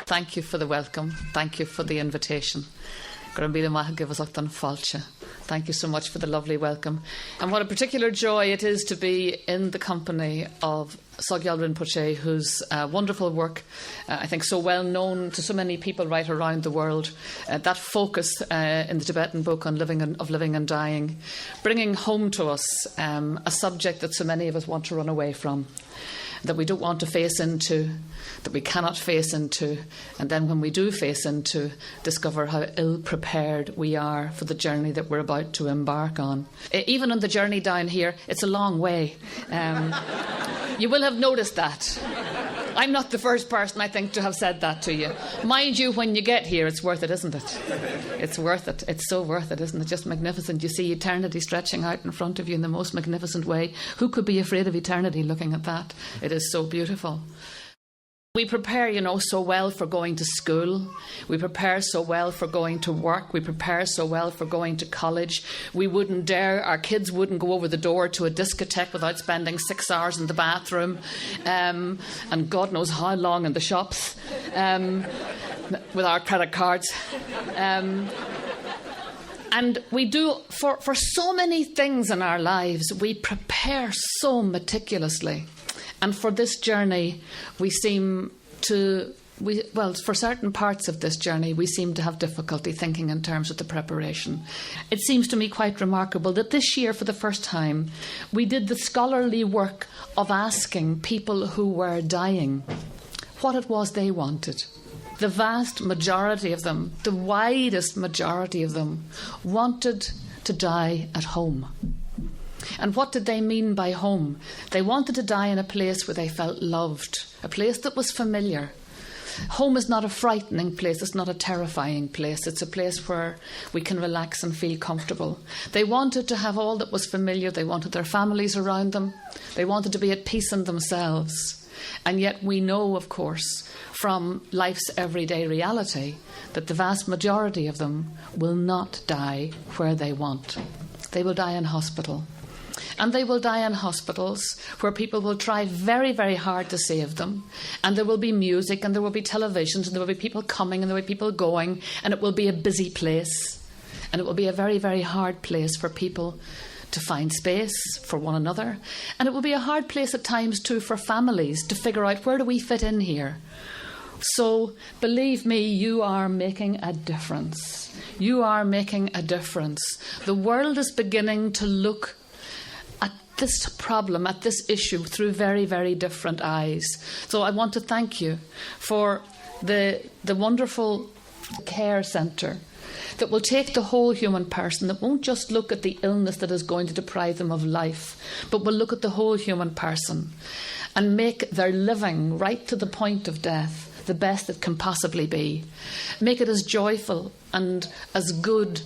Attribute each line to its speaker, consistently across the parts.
Speaker 1: Thank you for the welcome. Thank you for the invitation. Thank you so much for the lovely welcome. And what a particular joy it is to be in the company of Sogyal Rinpoche, whose wonderful work, I think so well known to so many people right around the world, that focus in the Tibetan book on living and dying, bringing home to us a subject that so many of us want to run away from, that we don't want to face into, that we cannot face into, and then when we do face into, discover how ill-prepared we are for the journey that we're about to embark on. Even on the journey down here, it's a long way. You will have noticed that. I'm not the first person, I think, to have said that to you. Mind you, when you get here, it's worth it, isn't it? It's worth it. It's so worth it, isn't it? Just magnificent. You see eternity stretching out in front of you in the most magnificent way. Who could be afraid of eternity looking at that? It is so beautiful. We prepare, so well for going to school. We prepare so well for going to work. We prepare so well for going to college. Our kids wouldn't go over the door to a discotheque without spending 6 hours in the bathroom, and God knows how long in the shops, with our credit cards. And we do, for so many things in our lives, we prepare so meticulously. And for this journey, for certain parts of this journey, we seem to have difficulty thinking in terms of the preparation. It seems to me quite remarkable that this year, for the first time, we did the scholarly work of asking people who were dying what it was they wanted. The vast majority of them, the widest majority of them, wanted to die at home. And what did they mean by home? They wanted to die in a place where they felt loved, a place that was familiar. Home is not a frightening place, it's not a terrifying place, it's a place where we can relax and feel comfortable. They wanted to have all that was familiar, they wanted their families around them, they wanted to be at peace in themselves. And yet we know, of course, from life's everyday reality, that the vast majority of them will not die where they want. They will die in hospital. And they will die in hospitals where people will try very, very hard to save them. And there will be music, and there will be televisions, and there will be people coming, and there will be people going, and it will be a busy place. And it will be a very, very hard place for people to find space for one another. And it will be a hard place at times too for families to figure out, where do we fit in here? So, believe me, you are making a difference. You are making a difference. The world is beginning to look at this problem, at this issue, through very, very different eyes. So I want to thank you for the wonderful care centre that will take the whole human person, that won't just look at the illness that is going to deprive them of life, but will look at the whole human person and make their living right to the point of death the best it can possibly be. Make it as joyful and as good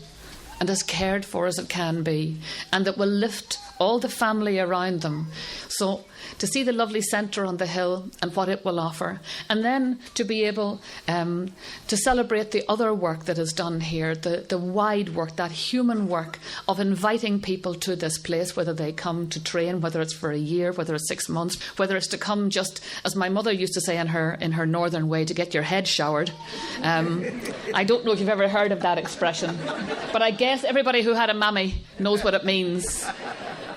Speaker 1: and as cared for as it can be, and that will lift all the family around them. So to see the lovely centre on the hill and what it will offer, and then to be able to celebrate the other work that is done here, the wide work, that human work of inviting people to this place, whether they come to train, whether it's for a year, whether it's 6 months, whether it's to come just, as my mother used to say in her northern way, to get your head showered. I don't know if you've ever heard of that expression, but I guess everybody who had a mammy knows what it means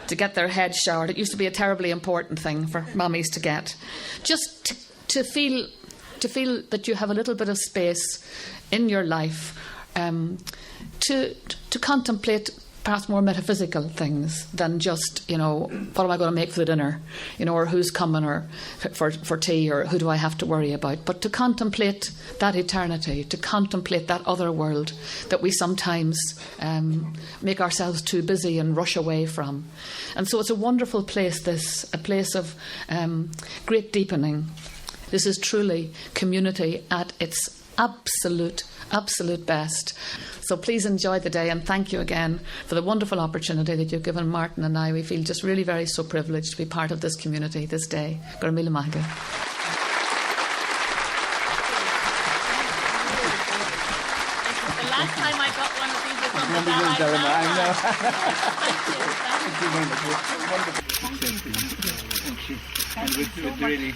Speaker 1: to get their head showered. It used to be a terribly important thing for mummies to get. Just to feel that you have a little bit of space in your life to contemplate perhaps more metaphysical things than just, what am I going to make for the dinner, or who's coming, or for tea, or who do I have to worry about, but to contemplate that eternity, to contemplate that other world that we sometimes make ourselves too busy and rush away from. And so it's a wonderful place, a place of great deepening. This is truly community at its absolute best. So please enjoy the day, and thank you again for the wonderful opportunity that you've given Martin and I. We feel just really very so privileged to be part of this community this day. Gur míle maith agat. The last time I got one of these was on the Dalai Lama.
Speaker 2: And with really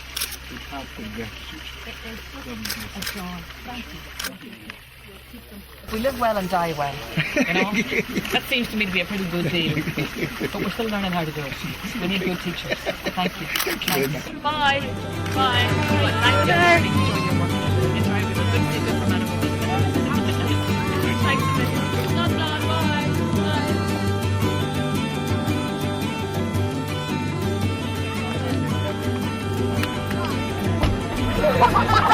Speaker 2: help
Speaker 1: We live well and die well, you know. That seems to me to be a pretty good deal. But we're still learning how to do it. We need good teachers. Thank you. Thank you. Bye. Bye. Thank you. Enjoy it. Good to see you from Animal. Thanks a million. Not long. Bye. Bye.